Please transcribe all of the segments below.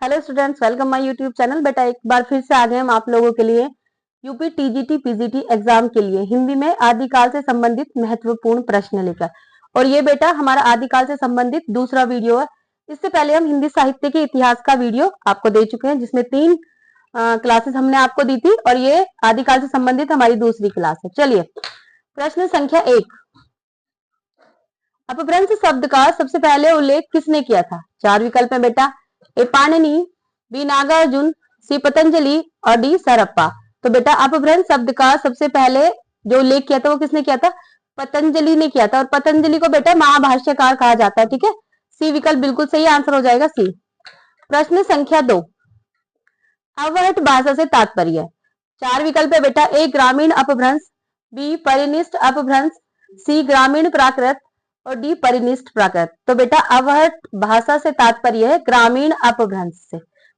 Hello students, welcome my YouTube channel. बेटा एक बार फिर से आ गए हम आप लोगों के लिए यूपी टीजीटी पीजीटी एग्जाम के लिए हिंदी में आदिकाल से संबंधित महत्वपूर्ण प्रश्न लेकर। और ये बेटा हमारा आदिकाल से संबंधित दूसरा वीडियो है। इससे पहले हम हिंदी साहित्य के इतिहास का वीडियो आपको दे चुके हैं, जिसमें 3 क्लासेस हमने आपको दी थी और ये आदिकाल से संबंधित हमारी दूसरी क्लास है। चलिए, प्रश्न संख्या 1, अपभ्रंश शब्द का सबसे पहले उल्लेख किसने किया था? 4 विकल्प है बेटा। ए पाणिनि, बी नागार्जुन, सी पतंजलि और डी सरप्पा। तो बेटा अपभ्रंश शब्द का सबसे पहले जो उल्लेख किया था वो किसने किया था? पतंजलि ने किया था। और पतंजलि को बेटा महाभाष्यकार कहा जाता है। ठीक है, सी विकल्प बिल्कुल सही आंसर हो जाएगा, सी। प्रश्न संख्या 2, अवहट भाषा से तात्पर्य। 4 विकल्प है बेटा। ए ग्रामीण अपभ्रंश, बी परिनिष्ठ अपभ्रंश, सी ग्रामीण प्राकृत और डी परिनिष्ठ प्राकृत। तो बेटा अवहट भाषा से तात्पर्य है ग्रामीण अपभ्रंश से।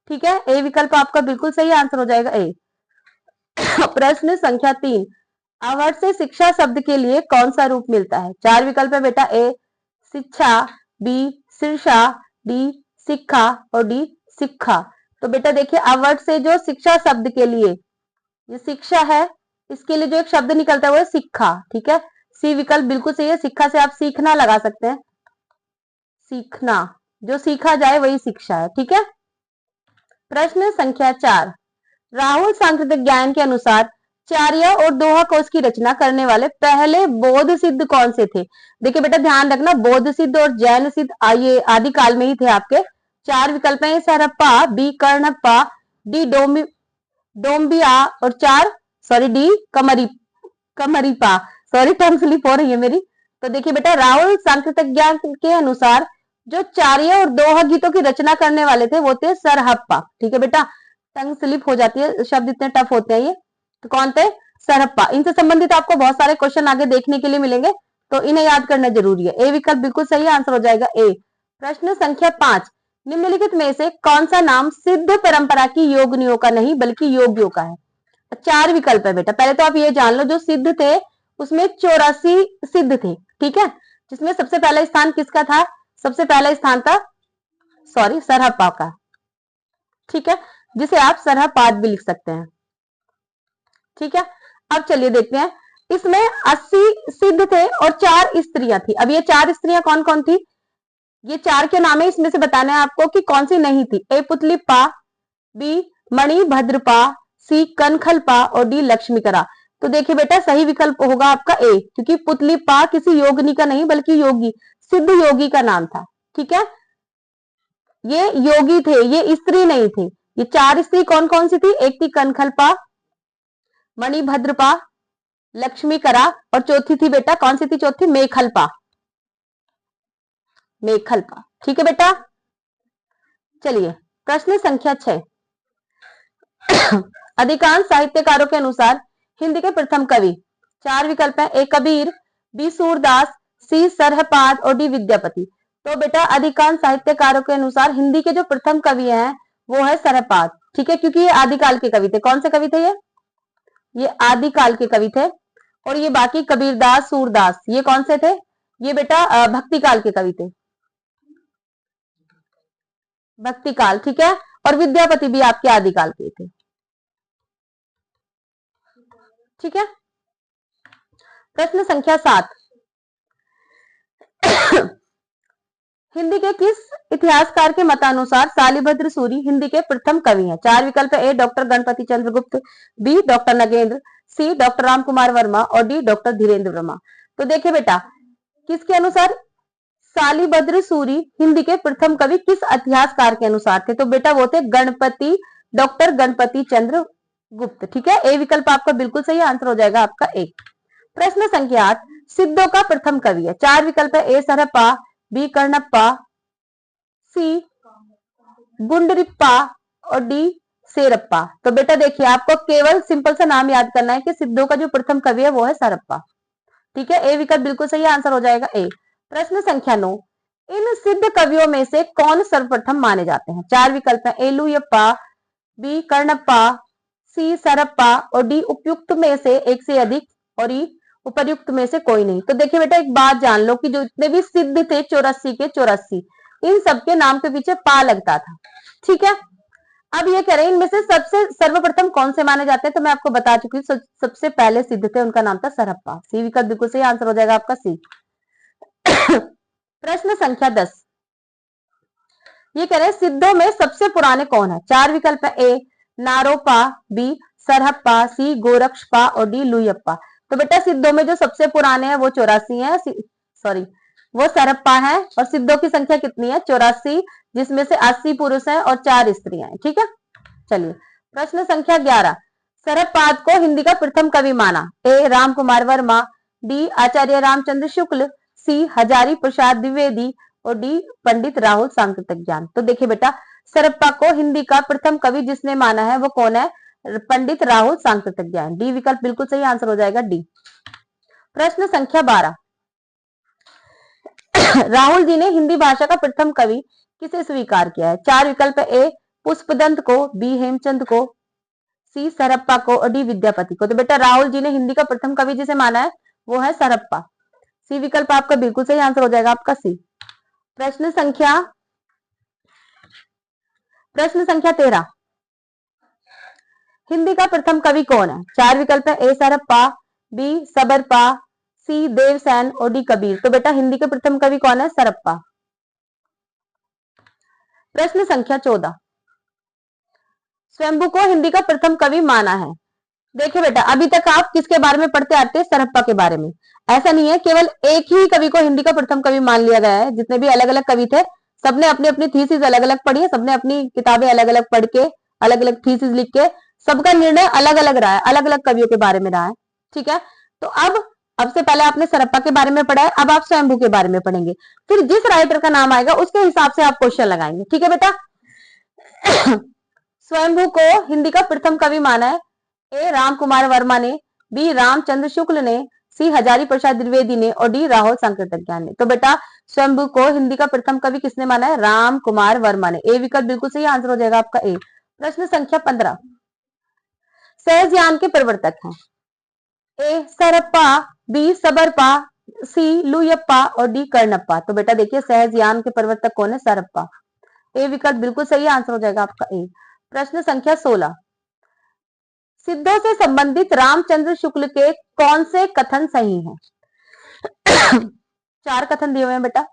ठीक है, ए विकल्प आपका बिल्कुल सही आंसर हो जाएगा, ए। प्रश्न संख्या 3, अवहट से शिक्षा शब्द के लिए कौन सा रूप मिलता है? 4 विकल्प है बेटा। ए शिक्षा, बी शीर्षा, डी शिक्षा और डी शिक्षा। तो बेटा देखिए, अवहट से जो शिक्षा शब्द के लिए, ये शिक्षा है, इसके लिए जो एक शब्द निकलता है वो है शिक्षा। ठीक है, सी विकल्प बिल्कुल सही है। शिक्षा से आप सीखना लगा सकते हैं, सीखना, जो सीखा जाए वही शिक्षा है। ठीक है। प्रश्न संख्या 4, राहुल सांकृतिक ज्ञान के अनुसार चार्य और दोहा कोश की रचना करने वाले पहले बौद्ध सिद्ध कौन से थे? देखिए बेटा ध्यान रखना, बौद्ध सिद्ध और जैन सिद्ध ये आदिकाल में ही थे आपके। 4 विकल्प हैं। सरप्पा, बी कर्णप्पा, डी डोम्बिया और डी कमरीपा। सॉरी, टंग स्लिप हो रही है मेरी। तो देखिए बेटा, राहुल सांकृतिक ज्ञान के अनुसार जो चार्य और दोहा गीतों की रचना करने वाले थे वो थे सरहप्पा। ठीक है बेटा, टंग स्लिप हो जाती है, शब्द इतने टफ होते हैं ये। तो कौन थे? सरहप्पा। इनसे संबंधित आपको बहुत सारे क्वेश्चन आगे देखने के लिए मिलेंगे, तो इन्हें याद करना जरूरी है। ए विकल्प बिल्कुल सही आंसर हो जाएगा, ए। प्रश्न संख्या 5, निम्नलिखित में से कौन सा नाम सिद्ध परंपरा की योगिनियों का नहीं बल्कि योगियों का है? 4 विकल्प है बेटा। पहले तो आप ये जान लो, जो सिद्ध थे उसमें 84 सिद्ध थे। ठीक है, जिसमें सबसे पहला स्थान किसका था? सबसे पहला स्थान था सरहप्पा का। ठीक है, जिसे आप सरहपाद भी लिख सकते हैं। ठीक है, अब चलिए देखते हैं। इसमें 80 सिद्ध थे और 4 स्त्रियां थी। अब ये 4 स्त्रियां कौन कौन थी? ये 4 के नाम है, इसमें से बताना है आपको कि कौन सी नहीं थी। ए पुतलिप्पा, बी मणिभद्रपा, सी कनखलपा और डी लक्ष्मीकरा। तो देखिए बेटा, सही विकल्प होगा आपका ए, क्योंकि पुतलिप्पा किसी योगिनी का नहीं बल्कि योगी, सिद्ध योगी का नाम था। ठीक है, ये योगी थे, ये स्त्री नहीं थी। ये 4 स्त्री कौन कौन सी थी? एक थी कनखलपा, मणिभद्रपा, लक्ष्मीकरा और चौथी थी बेटा, कौन सी थी चौथी? मेखलपा। मेखलपा। ठीक है बेटा, चलिए प्रश्न संख्या 6, अधिकांश साहित्यकारों के अनुसार हिंदी के प्रथम कवि। 4 विकल्प है। ए कबीर, बी सूरदास, सी सरहपाद और डी विद्यापति। तो बेटा अधिकांश साहित्यकारों के अनुसार हिंदी के जो प्रथम कवि हैं वो है सरहपाद। ठीक है, क्योंकि ये आदिकाल के कवि थे। कौन से कवि थे ये आदिकाल के कवि थे। और ये बाकी कबीरदास, सूरदास, ये कौन से थे? ये बेटा भक्ति काल के कवि थे, भक्ति काल। ठीक है, और विद्यापति भी आपके आदिकाल के थे। ठीक है, प्रश्न संख्या 7, हिंदी के किस इतिहासकार के मतानुसार शालिभद्र सूरी हिंदी के प्रथम कवि हैं? 4 विकल्प है। ए डॉक्टर गणपति चंद्र गुप्त, बी डॉक्टर नगेंद्र, सी डॉक्टर राम कुमार वर्मा और डी डॉक्टर धीरेन्द्र वर्मा। तो देखिए बेटा, किसके अनुसार शालिभद्र सूरी हिंदी के प्रथम कवि किस इतिहासकार के अनुसार थे? तो बेटा वो थे डॉक्टर गणपति चंद्र गुप्त। ठीक है, ए विकल्प आपका बिल्कुल सही आंसर हो जाएगा आपका ए। प्रश्न संख्या 8, सिद्धों का प्रथम कवि है। 4 विकल्प है। ए सरहप्पा, बी कर्णप्पा, सी गुंडरिप्पा और डी सेरप्पा। तो बेटा देखिए, आपको केवल सिंपल सा नाम याद करना है कि सिद्धों का जो प्रथम कवि है वो है सरहप्पा। ठीक है, ए विकल्प बिल्कुल सही आंसर हो जाएगा, ए। प्रश्न संख्या 9, इन सिद्ध कवियों में से कौन सर्वप्रथम माने जाते हैं? 4 विकल्प है। ए लुयप्पा, बी कर्णप्पा, सी सरप्पा और डी उपयुक्त में से एक से अधिक और ई उपर्युक्त में से कोई नहीं। तो देखिए बेटा, एक बात जान लो कि जो इतने भी सिद्ध थे 84 के 84, इन सबके नाम के पीछे पा लगता था। ठीक है, अब ये कह रहे हैं इनमें से सबसे सर्वप्रथम कौन से माने जाते हैं, तो मैं आपको बता चुकी हूँ सबसे पहले सिद्ध थे, उनका नाम था सरहप्पा। सी विकल्प बिल्कुल सही आंसर हो जाएगा आपका सी। प्रश्न संख्या 10, ये कह रहे हैं सिद्धों में सबसे पुराने कौन है। चार विकल्प है, ए नारोपा, बी सरहप्पा, सी गोरक्षपा और डी लुयप्पा। तो बेटा सिद्धों में जो सबसे पुराने हैं वो 84 है, सॉरी वो सरहप्पा है, और सिद्धों की संख्या कितनी है 84, जिसमें से 80 पुरुष हैं और 4 स्त्रियां हैं। ठीक है, चलिए प्रश्न संख्या 11, सरहपाद को हिंदी का प्रथम कवि माना। ए राम कुमार वर्मा, डी आचार्य रामचंद्र शुक्ल, सी हजारी प्रसाद द्विवेदी और डी पंडित राहुल सांकेतिक ज्ञान। तो देखिए बेटा सरहप्पा को हिंदी का प्रथम कवि जिसने माना है वो कौन है, पंडित राहुल सांकेतिक ज्ञान। डी विकल्प बिल्कुल सही आंसर हो जाएगा डी। प्रश्न संख्या 12, राहुल जी ने हिंदी भाषा का प्रथम कवि किसे स्वीकार किया है। चार विकल्प ए पुष्पदंत को, बी हेमचंद को, सी सरहप्पा को और डी विद्यापति को। तो बेटा राहुल जी ने हिंदी का प्रथम कवि जिसे माना है वो है सरहप्पा। सी विकल्प आपका बिल्कुल सही आंसर हो जाएगा आपका सी। प्रश्न संख्या 13, हिंदी का प्रथम कवि कौन है। चार विकल्प है, ए सरहप्पा, बी सबरपा, सी देवसेन और डी कबीर। तो बेटा हिंदी के प्रथम कवि कौन है, सरहप्पा। प्रश्न संख्या 14, स्वयंभू को हिंदी का प्रथम कवि माना है। देखिए बेटा अभी तक आप किसके बारे में पढ़ते आते हैं, सरहप्पा के बारे में। ऐसा नहीं है केवल एक ही कवि को हिंदी का प्रथम कवि मान लिया गया है, जितने भी अलग अलग कवि थे सबने अपनी अपनी थीसिस अलग अलग पढ़ी है, सबने अपनी किताबें अलग अलग पढ़ के अलग अलग थीसिस लिख के सबका निर्णय अलग अलग रहा है, अलग अलग कवियों के बारे में रहा है। ठीक है, तो अब से पहले आपने सरहप्पा के बारे में पढ़ा है, अब आप स्वयंभू के बारे में पढ़ेंगे, फिर जिस राइटर का नाम आएगा उसके हिसाब से आप क्वेश्चन लगाएंगे। ठीक है बेटा, स्वयंभू को हिंदी का प्रथम कवि माना है ए राम कुमार वर्मा ने, बी रामचंद्र शुक्ल ने, सी हजारी प्रसाद द्विवेदी ने और डी राहुल सांकेतिक ज्ञान ने। तो बेटा स्वयंभू को हिंदी का प्रथम कवि किसने माना है, राम कुमार वर्मा ने। ए विकल्प बिल्कुल सही आंसर हो जाएगा आपका ए। प्रश्न संख्या 15, सहजयान के प्रवर्तक हैं। ए सरहप्पा, बी सबरपा, सी लुयप्पा और डी कर्णप्पा। तो बेटा देखिए सहजयान के प्रवर्तक कौन है, सरहप्पा। ए विकल्प बिल्कुल सही आंसर हो जाएगा आपका ए। प्रश्न संख्या 16, सिद्धों से संबंधित रामचंद्र शुक्ल के कौन से कथन सही हैं। चार कथन दिए हुए हैं बेटा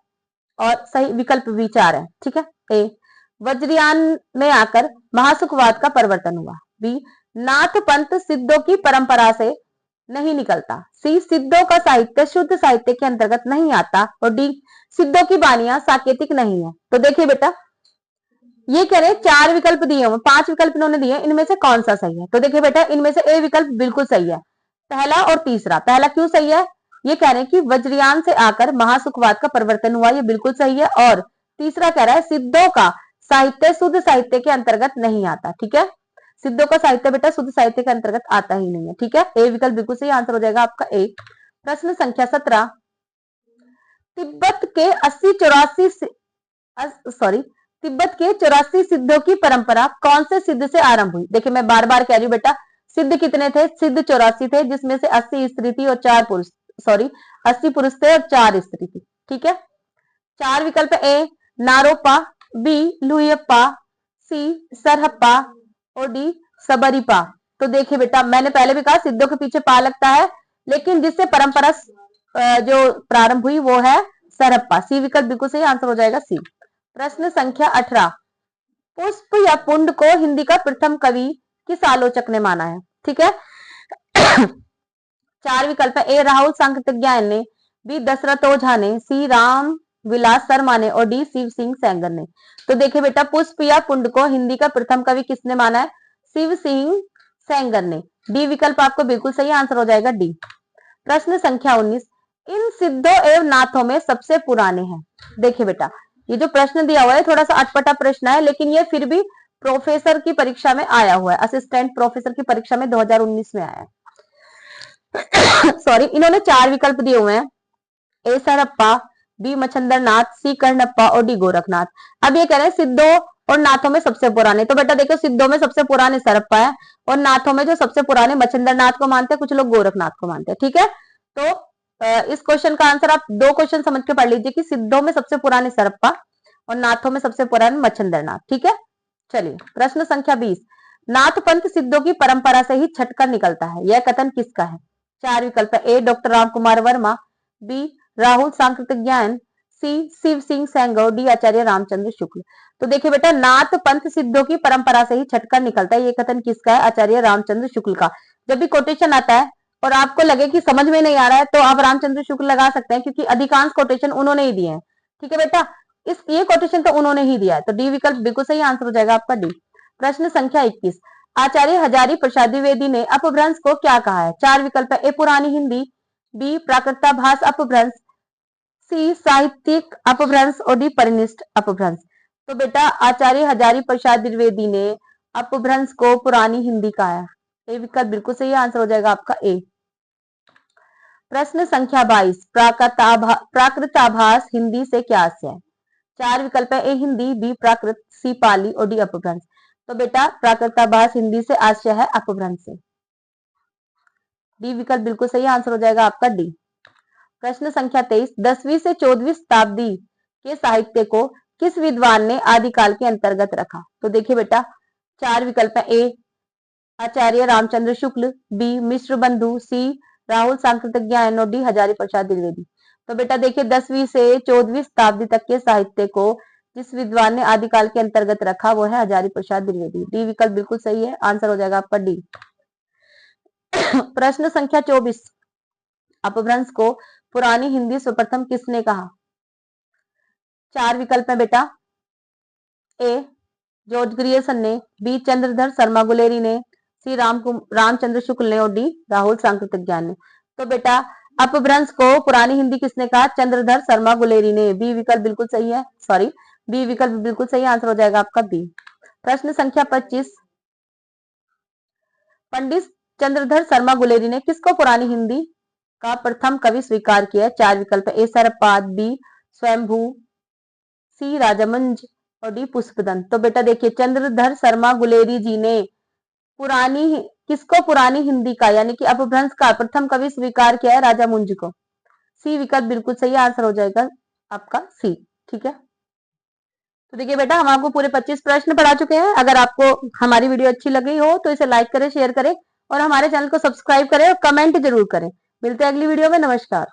और सही विकल्प भी 4 है। ठीक है, ए वज्रयान में आकर महासुखवाद का परिवर्तन हुआ, बी नाथ पंथ सिद्धों की परंपरा से नहीं निकलता, सी सिद्धों का साहित्य शुद्ध साहित्य के अंतर्गत नहीं आता और डी सिद्धों की बानियां साकेतिक नहीं है। तो देखिए बेटा ये कह रहे 4 विकल्प दिए हुए, 5 विकल्प इन्होंने दिए, इनमें से कौन सा सही है। तो देखिए बेटा इनमें से ए विकल्प बिल्कुल सही है, पहला और तीसरा। पहला क्यों सही है, ये कह रहे हैं कि वज्रयान से आकर महासुखवाद का परिवर्तन हुआ, ये बिल्कुल सही है। और तीसरा कह रहा है सिद्धों का साहित्य शुद्ध साहित्य के अंतर्गत नहीं आता। ठीक है, सिद्धों का साहित्य बेटा शुद्ध साहित्य के अंतर्गत आता ही नहीं है। ठीक है, ए विकल्प बिल्कुल सही आंसर हो जाएगा आपका ए। प्रश्न संख्या 17, तिब्बत के 84 सिद्धों की परंपरा कौन से सिद्ध से आरंभ हुई। देखिए मैं बार बार कह रही हूँ बेटा सिद्ध कितने थे, सिद्ध 84 थे, जिसमें से 80 स्त्री थी और 4 पुरुष, 80 पुरुष थे और 4 स्त्री थी। ठीक है, 4 विकल्प ए नारोपा, बी लुयप्पा, सी सरहप्पा और डी सबरीपा। तो देखिए बेटा मैंने पहले भी कहा सिद्धों के पीछे पा लगता है, लेकिन जिससे परंपरा जो प्रारंभ हुई वो है सरहप्पा। सी विकल्प बिल्कुल सही आंसर हो जाएगा सी। प्रश्न संख्या 18, पुष्प या पुंड को हिंदी का प्रथम कवि किस आलोचक ने माना है। ठीक है, 4 विकल्प है, ए राहुल सांकेतिक ज्ञान ने, बी दशरथ ओझा ने, सी राम विलास शर्मा ने और डी शिव सिंह सेंगर ने। तो देखिए बेटा पुष्प या पुंड को हिंदी का प्रथम कवि किसने माना है, शिव सिंह सेंगर ने। डी विकल्प आपको बिल्कुल सही आंसर हो जाएगा डी। प्रश्न संख्या 19, इन सिद्धों एवं नाथों में सबसे पुराने हैं। देखिए बेटा ये जो प्रश्न दिया हुआ है थोड़ा सा अटपटा प्रश्न है, लेकिन ये फिर भी प्रोफेसर की परीक्षा में आया हुआ है, असिस्टेंट प्रोफेसर की परीक्षा में 2019 में आया है। सॉरी, इन्होंने 4 विकल्प दिए हुए हैं, ए सरहप्पा, बी मच्छिंद्र नाथ, सी कर्णप्पा और डी गोरखनाथ। अब ये कह रहे हैं सिद्धों और नाथों में सबसे पुराने। तो बेटा देखो सिद्धों में सबसे पुराने सरहप्पा है और नाथों में जो सबसे पुराने मच्छिंद्र नाथ को मानते हैं, कुछ लोग गोरखनाथ को मानते हैं। ठीक है, तो इस क्वेश्चन का आंसर आप 2 क्वेश्चन समझ के पढ़ लीजिए कि सिद्धों में सबसे पुराने सरहप्पा और नाथों में सबसे पुराना मच्छिंद्र नाथ। ठीक है, चलिए प्रश्न संख्या 20, नाथ पंथ सिद्धों की परंपरा से ही छटकर निकलता है, यह कथन किसका है? चार विकल्प है, ए डॉक्टर राम कुमार वर्मा, बी राहुल सांकृतिक ज्ञान, सी शिव सिंह सैंगव, डी आचार्य रामचंद्र शुक्ल। तो देखिए बेटा, नाथ पंथ सिद्धों की परंपरा से ही छटकर निकलता है, ये कथन किसका है? आचार्य रामचंद्र शुक्ल का। जब भी कोटेशन आता है और आपको लगे कि समझ में नहीं आ रहा है तो आप रामचंद्र शुक्ल लगा सकते हैं, क्योंकि अधिकांश कोटेशन उन्होंने ही दिए हैं। ठीक है बेटा, ये कोटेशन तो उन्होंने ही दिया है, तो डी विकल्प बिल्कुल सही आंसर हो जाएगा आपका डी। प्रश्न संख्या 21, आचार्य हजारी प्रसाद द्विवेदी ने अपभ्रंश को क्या कहा है? चार विकल्प है, ए पुरानी हिंदी, बी प्राकृताभास अपभ्रंश, सी साहित्यिक अपभ्रंश और डी परिनिष्ठ अपभ्रंश। तो बेटा आचार्य हजारी प्रसाद द्विवेदी ने अपभ्रंश को पुरानी हिंदी कहा है, ए विकल्प बिल्कुल सही आंसर हो जाएगा आपका ए। प्रश्न संख्या 22, प्राकृताभास हिंदी से क्या आशय है? चार विकल्प है, ए हिंदी, बी प्राकृत, सी पाली और डी अपभ्रंश। तो बेटा प्राकृताभास हिंदी से आशय है अपभ्रंश से, डी विकल्प बिल्कुल सही आंसर हो जाएगा आपका डी। प्रश्न संख्या 23, 10वीं से 14वीं शताब्दी के साहित्य को किस विद्वान ने आदिकाल के अंतर्गत रखा? तो देखिए बेटा, चार विकल्प है, ए आचार्य रामचंद्र शुक्ल, बी मिश्र बंधु, सी राहुल सांकृतिक ज्ञान और डी हजारी प्रसाद द्विवेदी। तो बेटा देखिए, 10वीं से 14वीं शताब्दी तक के साहित्य को जिस विद्वान ने आदिकाल के अंतर्गत रखा वो है हजारी प्रसाद द्विवेदी, डी विकल्प बिल्कुल सही है, आंसर हो जाएगा आपका डी। प्रश्न संख्या 24, अपभ्रंश को पुरानी हिंदी सर्वप्रथम किसने कहा? चार विकल्प है बेटा, ए जॉर्ज ग्रियर्सन ने, बी चंद्रधर शर्मा गुलेरी ने, सी रामचंद्र शुक्ल ने और डी राहुल सांकृतिक ज्ञान ने। तो बेटा अपभ्रंश को पुरानी हिंदी किसने कहा? चंद्रधर शर्मा गुलेरी ने, बी विकल्प बिल्कुल सही है, सॉरी बी विकल्प बिल्कुल सही आंसर हो जाएगा आपका बी। प्रश्न संख्या 25, पंडित चंद्रधर शर्मा गुलेरी ने किसको पुरानी हिंदी का प्रथम कवि स्वीकार किया? चार विकल्प, ए सरपाद, बी स्वयंभू, सी राजमंज और डी पुष्पदंत। तो बेटा देखिए, चंद्रधर शर्मा गुलेरी जी ने किसको पुरानी हिंदी का यानी कि अपभ्रंश का प्रथम कवि स्वीकार किया है? राजा मुंज को, सी विकल्प बिल्कुल सही आंसर हो जाएगा आपका सी। ठीक है, तो देखिए बेटा, हम आपको पूरे 25 प्रश्न पढ़ा चुके हैं। अगर आपको हमारी वीडियो अच्छी लगी हो तो इसे लाइक करें, शेयर करें और हमारे चैनल को सब्सक्राइब करें और कमेंट जरूर करें। मिलते हैं अगली वीडियो में, नमस्कार।